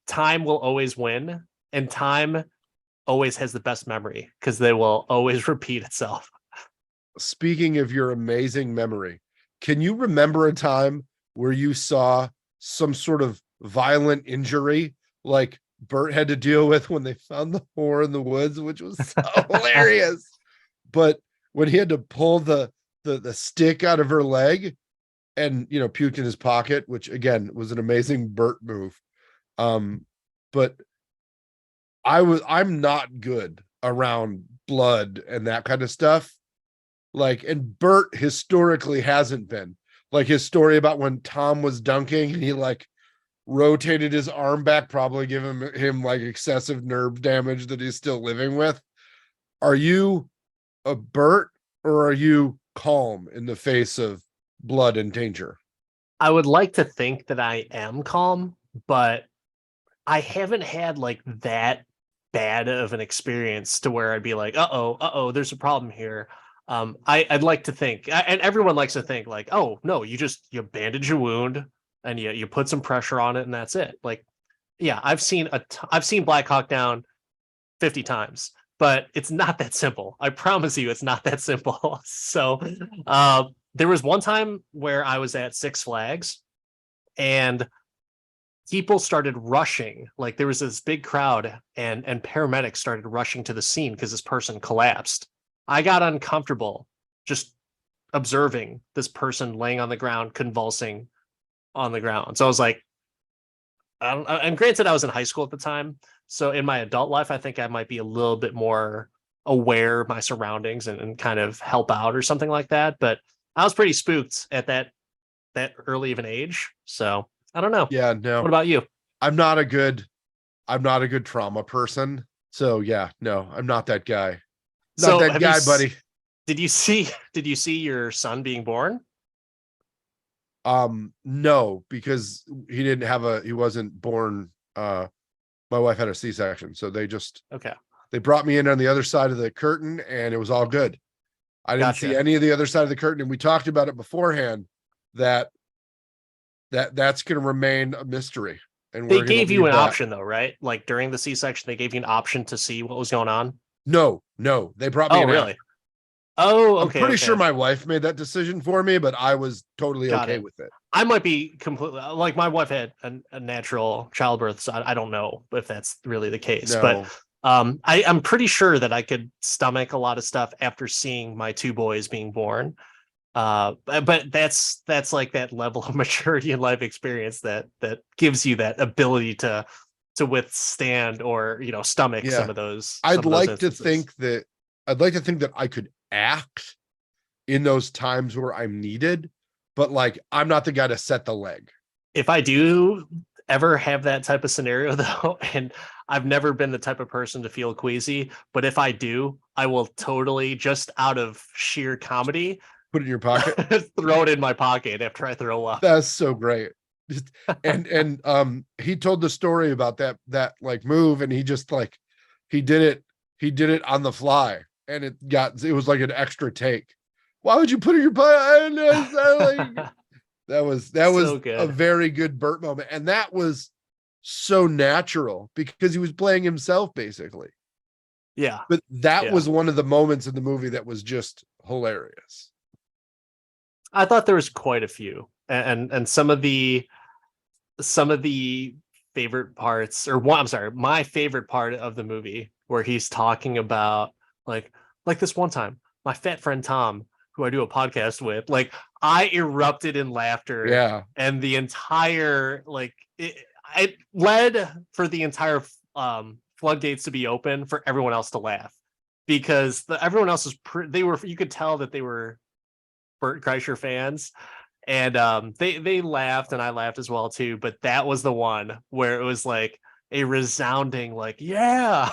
time will always win, and time always has the best memory because they will always repeat itself. Speaking of your amazing memory, can you remember a time where you saw some sort of violent injury like Bert had to deal with when they found the whore in the woods, which was so hilarious? But when he had to pull the stick out of her leg and, puked in his pocket, which again was an amazing Bert move. But I'm not good around blood and that kind of stuff. Like, and Bert historically hasn't been. Like his story about when Tom was dunking and he like rotated his arm back, probably giving him like excessive nerve damage that he's still living with. Are you a Bert, or are you calm in the face of blood and danger? I would like to think that I am calm, but I haven't had like that bad of an experience to where I'd be like, uh-oh, there's a problem here. I'd like to think, and everyone likes to think like, oh no, you bandage your wound and you put some pressure on it and that's it. Like, yeah, I've seen Black Hawk Down 50 times, but it's not that simple. I promise you, it's not that simple. So, there was one time where I was at Six Flags and people started rushing. Like there was this big crowd and paramedics started rushing to the scene because this person collapsed. I got uncomfortable just observing this person laying on the ground, convulsing on the ground. So I was like, and granted, I was in high school at the time. So in my adult life, I think I might be a little bit more aware of my surroundings and kind of help out or something like that. But I was pretty spooked at that early of an age. So I don't know. Yeah, no. What about you? I'm not a good trauma person. So yeah, no, I'm not that guy. Not that guy, buddy. Did you see your son being born? No, because he wasn't born. My wife had a C-section, so they brought me in on the other side of the curtain and it was all good. I didn't see any of the other side of the curtain, and we talked about it beforehand that's going to remain a mystery. And they gave you an option though, right? Like during the C-section, they gave you an option to see what was going on. No, they brought me in. Really? Oh, okay. I'm pretty sure my wife made that decision for me, but I was totally okay with it. I might be completely like my wife had a natural childbirth, so I don't know if that's really the case. No. But I'm pretty sure that I could stomach a lot of stuff after seeing my two boys being born. But that's like that level of maturity and life experience that gives you that ability to withstand or stomach some of those. I'd like to think that I'd like to think that I could act in those times where I'm needed, but like I'm not the guy to set the leg. If I do ever have that type of scenario though, and I've never been the type of person to feel queasy, but if I do, I will totally, just out of sheer comedy, Put it in your pocket. throw it in my pocket after I throw up. That's so great. And he told the story about that like move, and he just like he did it on the fly, and it was like an extra take. Why would you put it in your pocket? That was So a good. very good Bert moment, and that was so natural because he was playing himself basically. Yeah. But that Yeah. was one of the moments in the movie that was just hilarious. I thought there was quite a few, and some of the favorite parts, or one, I'm sorry, my favorite part of the movie where he's talking about like this one time, my fat friend Tom, who I do a podcast with, like I erupted in laughter, Yeah. and the entire it led for the entire floodgates to be open for everyone else to laugh, because everyone else was they were, you could tell that they were Bert Kreischer fans, and they laughed and I laughed as well too. But that was the one where it was like a resounding like, yeah.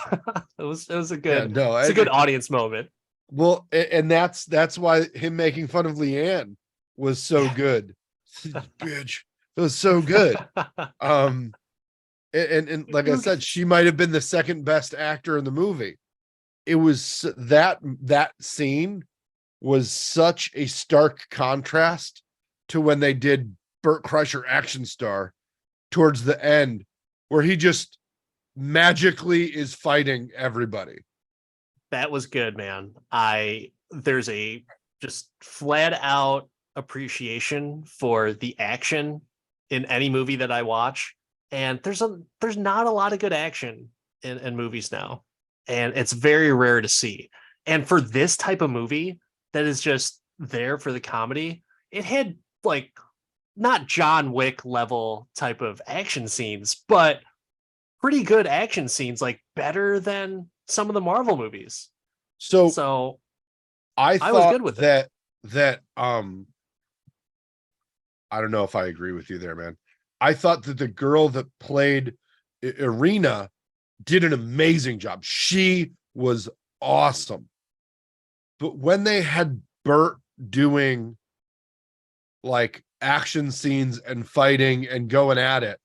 It was a Yeah, good, no, it's a good audience moment. well, and that's why him making fun of Leanne was so good. Bitch, it was so good. Um, and like I said, she might have been the second best actor in the movie. It was that scene was such a stark contrast to when they did Bert Kreischer Action Star towards the end, where he just magically is fighting everybody. That was good, man. There's a just flat out appreciation for the action in any movie that I watch. And there's not a lot of good action in movies now. And it's very rare to see. And for this type of movie that is just there for the comedy, it had like not John Wick level type of action scenes, but pretty good action scenes, like better than some of the Marvel movies. So So I I was thought good with it. that I don't know if I agree with you there, man. I thought that the girl that played Irina did an amazing job. She was awesome. But when they had Bert doing like action scenes and fighting and going at it,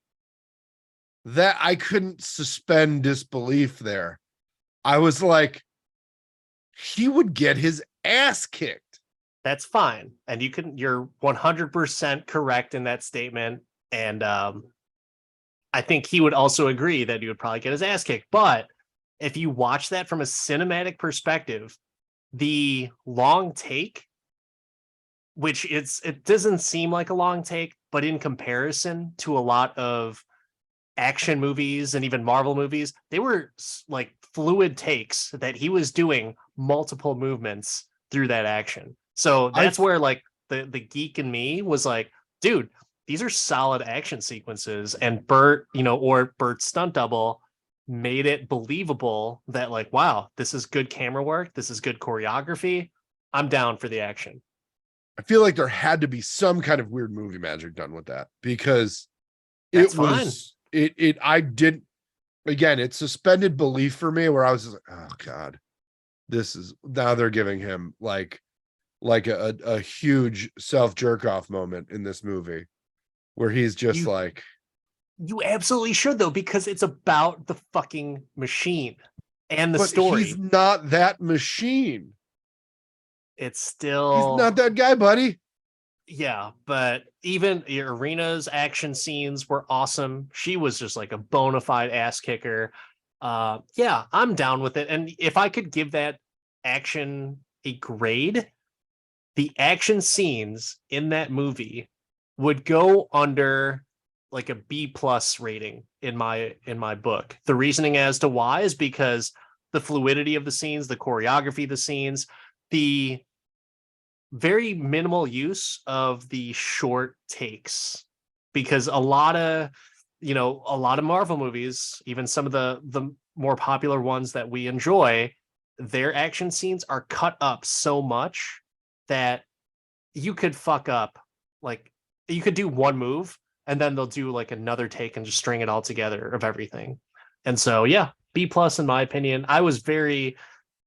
that I couldn't suspend disbelief there. I was like, he would get his ass kicked. That's fine. And you're 100% correct in that statement. And I think he would also agree that he would probably get his ass kicked. But if you watch that from a cinematic perspective, the long take, which it doesn't seem like a long take, but in comparison to a lot of action movies and even Marvel movies, they were like fluid takes that he was doing multiple movements through that action. So that's where like the geek in me was like, dude, these are solid action sequences. And Bert, or Bert's stunt double made it believable that like, wow, this is good camera work. This is good choreography. I'm down for the action. I feel like there had to be some kind of weird movie magic done with that, because That's fine. I did, again, it suspended belief for me, where I was just like, oh God, this is, now they're giving him like a huge self jerk off moment in this movie where he's just like, you absolutely should though, because it's about the fucking machine and the but story. he's not that machine. It's still, he's not that guy, buddy. Yeah, but even Irina's action scenes were awesome. She was just like a bona fide ass kicker. Yeah, I'm down with it. And if I could give that action a grade, the action scenes in that movie would go under like a B plus rating in my book. The reasoning as to why is because the fluidity of the scenes, the choreography of the scenes, the very minimal use of the short takes, because a lot of Marvel movies, even some of the more popular ones that we enjoy, their action scenes are cut up so much that you could fuck up, like you could do one move and then they'll do like another take and just string it all together of everything. And so yeah, B plus in my opinion. I was very,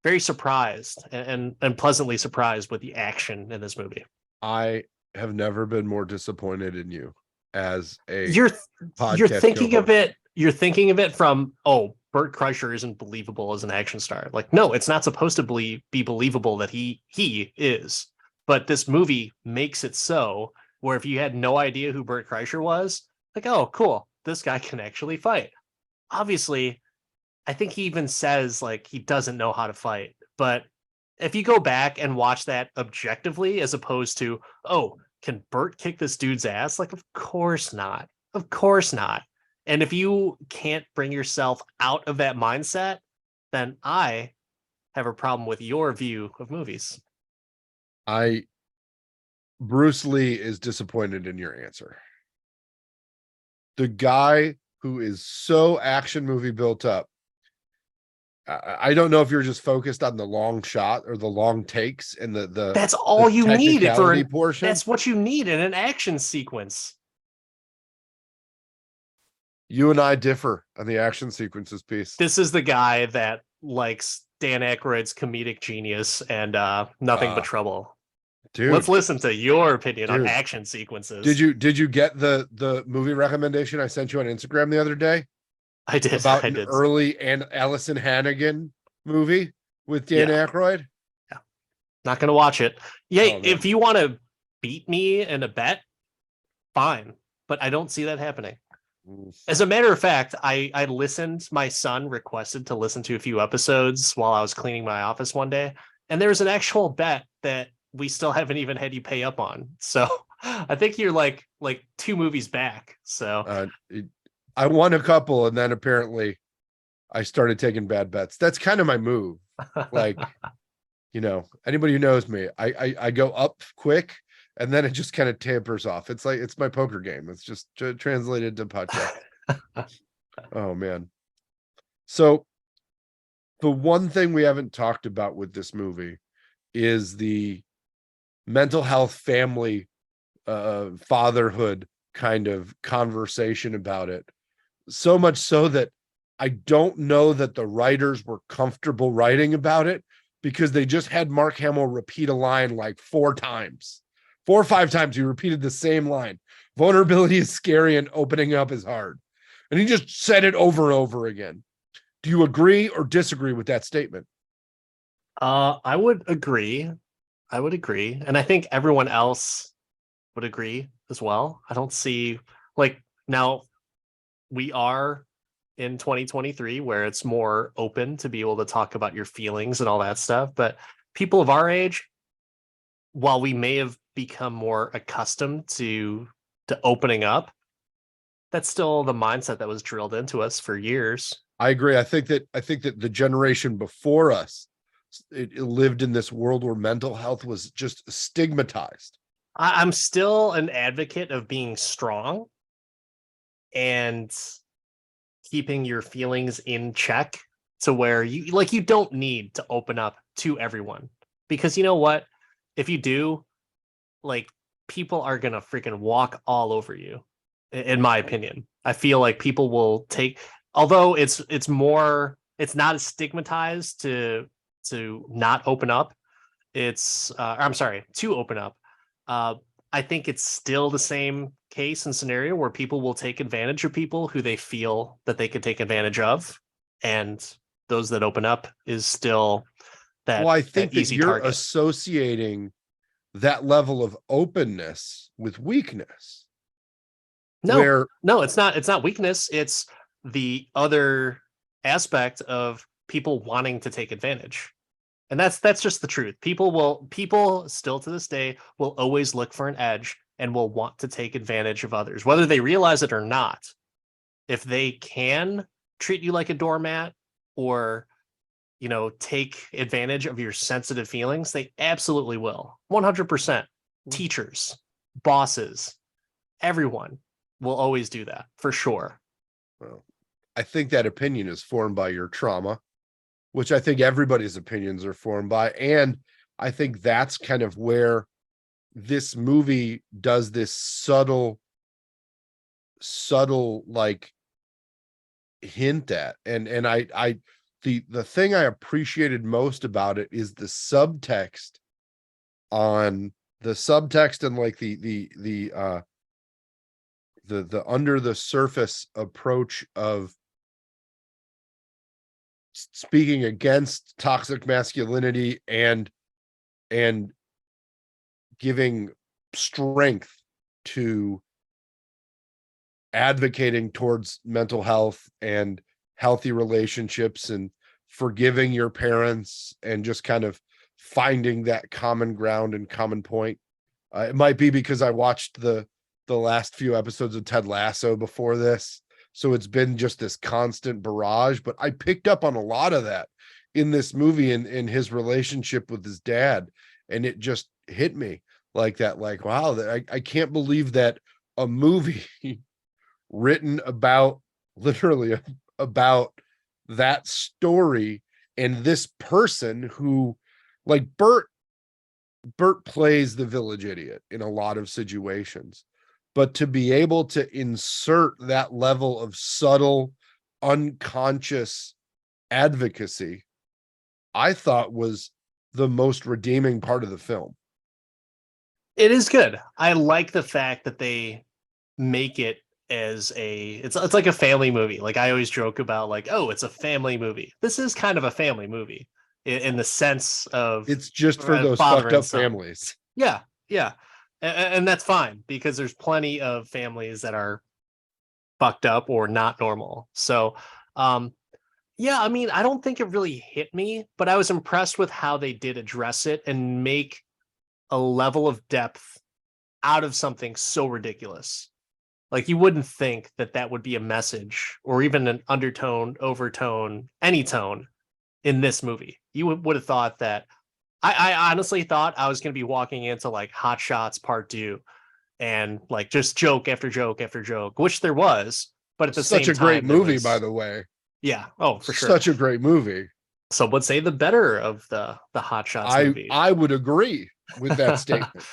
very surprised and pleasantly surprised with the action in this movie. I have never been more disappointed in you as a You're podcast thinking of co-host. you're thinking of it from, oh, Bert Kreischer isn't believable as an action star. Like, no, it's not supposed to be believable that he is. But this movie makes it so where if you had no idea who Bert Kreischer was, like, oh, cool, this guy can actually fight. Obviously, I think he even says like he doesn't know how to fight. But if you go back and watch that objectively, as opposed to, oh, can Bert kick this dude's ass? Like, of course not. Of course not. And if you can't bring yourself out of that mindset, then I have a problem with your view of movies. Bruce Lee is disappointed in your answer. The guy who is so action movie built up. I don't know if you're just focused on the long shot or the long takes and the that's all you need for an portion. That's what you need in an action sequence. You and I differ on the action sequences piece. This is the guy that likes Dan Aykroyd's comedic genius and Nothing But Trouble. Dude, let's listen to your opinion on action sequences. Did you get the movie recommendation I sent you on Instagram the other day? I did. About I an did. early and Allison Hannigan movie with Dan Aykroyd? Yeah. Not going to watch it. Yeah, if you want to beat me in a bet, fine. But I don't see that happening. As a matter of fact, I listened, my son requested to listen to a few episodes while I was cleaning my office one day. And there was an actual bet that we still haven't even had you pay up on. So I think you're like 2 movies back. So I won a couple, and then apparently I started taking bad bets. That's kind of my move. Like, anybody who knows me, I go up quick, and then it just kind of tampers off. It's like, it's my poker game. It's just translated to podcast. Oh, man. So the one thing we haven't talked about with this movie is the mental health, family, fatherhood kind of conversation about it. So much so that I don't know that the writers were comfortable writing about it, because they just had Mark Hamill repeat a line like 4 times. 4 or 5 times he repeated the same line. Vulnerability is scary and opening up is hard. And he just said it over and over again. Do you agree or disagree with that statement? I would agree. And I think everyone else would agree as well. I don't see, like, now we are in 2023 where it's more open to be able to talk about your feelings and all that stuff. But people of our age, while we may have become more accustomed to opening up, that's still the mindset that was drilled into us for years. I agree. I think that the generation before us, it lived in this world where mental health was just stigmatized. I'm still an advocate of being strong and keeping your feelings in check, to where you don't need to open up to everyone, because you know what? If you do, like, people are going to freaking walk all over you. In my opinion, I feel like people will take, although it's not as stigmatized to not open up. I'm sorry, to open up. I think it's still the same case and scenario where people will take advantage of people who they feel that they could take advantage of. And those that open up is still that. Well, I think that easy you're target. associating that level of openness with weakness. No, it's not. It's not weakness. It's the other aspect of people wanting to take advantage. And that's just the truth. People still to this day will always look for an edge and will want to take advantage of others, whether they realize it or not. If they can treat you like a doormat, or take advantage of your sensitive feelings, they absolutely will. 100%. Teachers, bosses, everyone will always do that, for sure. Well, I think that opinion is formed by your trauma, which I think everybody's opinions are formed by. And I think that's kind of where this movie does this subtle like hint at. And the thing I appreciated most about it is the subtext and like the under the surface approach of speaking against toxic masculinity and giving strength to advocating towards mental health and healthy relationships and forgiving your parents and just kind of finding that common ground and common point. It might be because I watched the last few episodes of Ted Lasso before this, so it's been just this constant barrage, but I picked up on a lot of that in this movie and in his relationship with his dad, and it just hit me like that, like, wow, I can't believe that a movie written about literally about that story and this person who, like, Bert plays the village idiot in a lot of situations, but to be able to insert that level of subtle unconscious advocacy, I thought was the most redeeming part of the film. It is good. I like the fact that they make it as it's like a family movie. Like, I always joke about, like, oh, it's a family movie. This is kind of a family movie in the sense of it's just for those fucked up families. Yeah, yeah. And that's fine, because there's plenty of families that are fucked up or not normal. So, yeah, I mean, I don't think it really hit me, but I was impressed with how they did address it and make a level of depth out of something so ridiculous. Like, you wouldn't think that that would be a message or even an undertone, overtone, any tone in this movie. You would have thought that. I honestly thought I was going to be walking into, like, Hot Shots Part 2 and, like, just joke after joke after joke, which there was, but at the same time, such a great movie, by the way. Yeah. Oh, for sure. Such a great movie. Some would say the better of the Hot Shots movies. I would agree with that statement.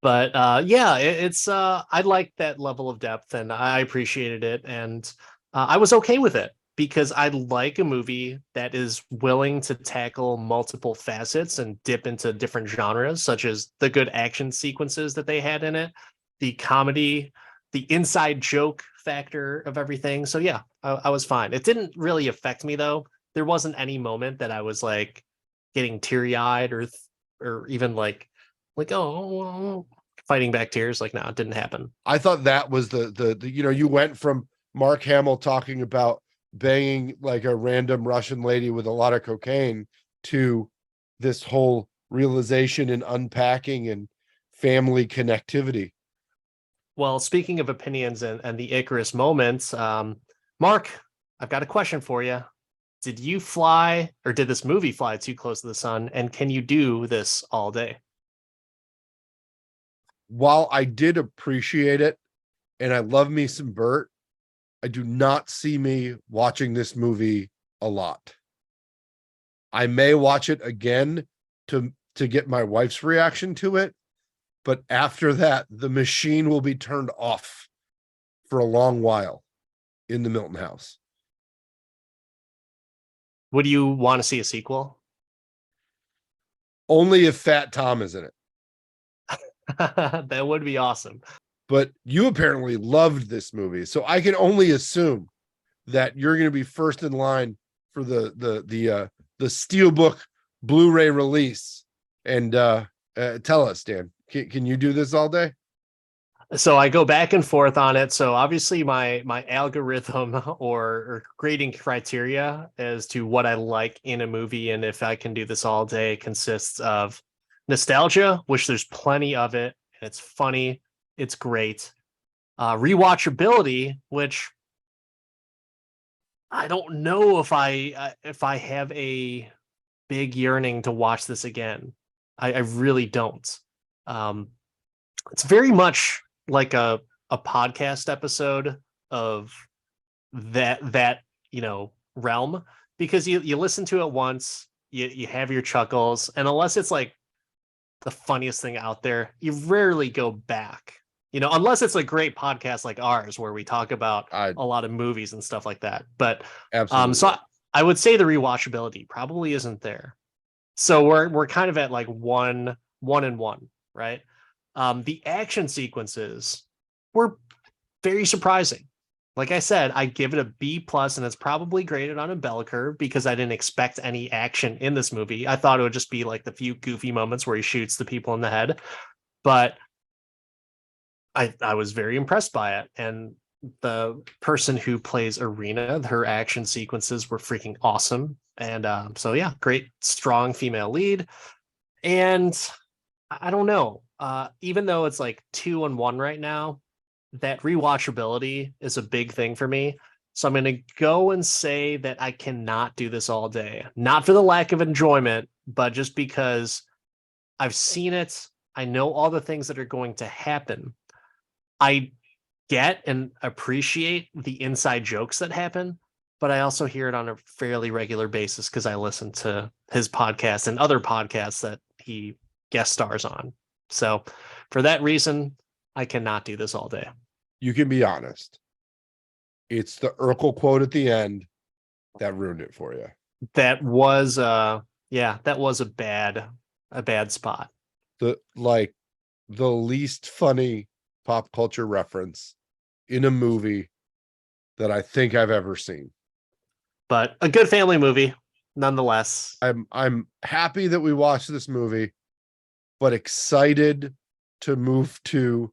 But yeah, it's I like that level of depth, and I appreciated it, and I was okay with it, because I like a movie that is willing to tackle multiple facets and dip into different genres, such as the good action sequences that they had in it, the comedy, the inside joke factor of everything. So yeah, I was fine. It didn't really affect me, though. There wasn't any moment that I was, like, getting teary-eyed or even like oh, fighting back tears. Like, no, it didn't happen. I thought that was the you went from Mark Hamill talking about banging, like, a random Russian lady with a lot of cocaine to this whole realization and unpacking and family connectivity. Well, speaking of opinions and the Icarus moments, Mark, I've got a question for you. Did you fly, or did this movie fly too close to the sun? And can you do this all day? While I did appreciate it, and I love me some Bert, I do not see me watching this movie a lot. I may watch it again to get my wife's reaction to it, but after that, the machine will be turned off for a long while in the Milton house. Would you want to see a sequel? Only if Fat Tom is in it. That would be awesome. But you apparently loved this movie, so I can only assume that you're going to be first in line for the Steelbook Blu-ray release. And tell us, Dan, can you do this all day? So I go back and forth on it. So obviously my algorithm or grading criteria as to what I like in a movie and if I can do this all day consists of nostalgia, which there's plenty of it, and it's funny, it's great. Rewatchability, which I don't know if I have a big yearning to watch this again. I really don't. It's very much like a podcast episode of that realm, because you listen to it once, you have your chuckles, and unless it's like the funniest thing out there, you rarely go back. Unless it's a great podcast like ours where we talk about I a lot of movies and stuff like that. But absolutely. so I would say the rewatchability probably isn't there. So we're kind of at like one and one, right? The action sequences were very surprising. Like I said, I give it a B plus, and it's probably graded on a bell curve because I didn't expect any action in this movie. I thought it would just be like the few goofy moments where he shoots the people in the head, but I was very impressed by it. And the person who plays Arena, her action sequences were freaking awesome. And so yeah, great, strong female lead. And I don't know, even though it's like 2-1 right now, that rewatchability is a big thing for me. So I'm going to go and say that I cannot do this all day. Not for the lack of enjoyment, but just because I've seen it. I know all the things that are going to happen. I get and appreciate the inside jokes that happen, but I also hear it on a fairly regular basis because I listen to his podcast and other podcasts that he guest stars on. So for that reason, I cannot do this all day. You can be honest. It's the Urkel quote at the end that ruined it for you. That was that was a bad spot. The least funny pop culture reference in a movie that I think I've ever seen. But a good family movie nonetheless. I'm happy that we watched this movie, but excited to move to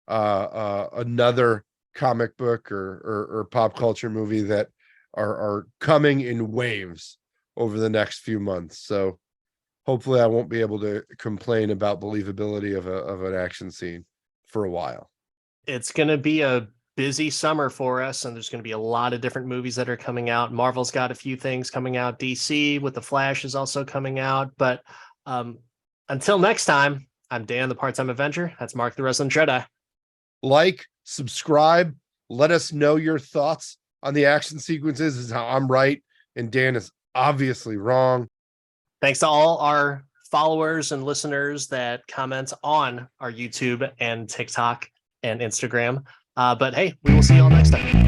another comic book or pop culture movie that are coming in waves over the next few months. So hopefully I won't be able to complain about believability of an action scene for a while. It's going to be a busy summer for us, and there's going to be a lot of different movies that are coming out. Marvel's got a few things coming out. DC with The Flash is also coming out. But until next time, I'm Dan, the Part-Time Avenger. That's Mark, the Resident Jedi. Like, subscribe, let us know your thoughts on the action sequences. Is how I'm right and Dan is obviously wrong. Thanks to all our followers and listeners that comment on our YouTube and TikTok and Instagram. But hey, we will see you all next time.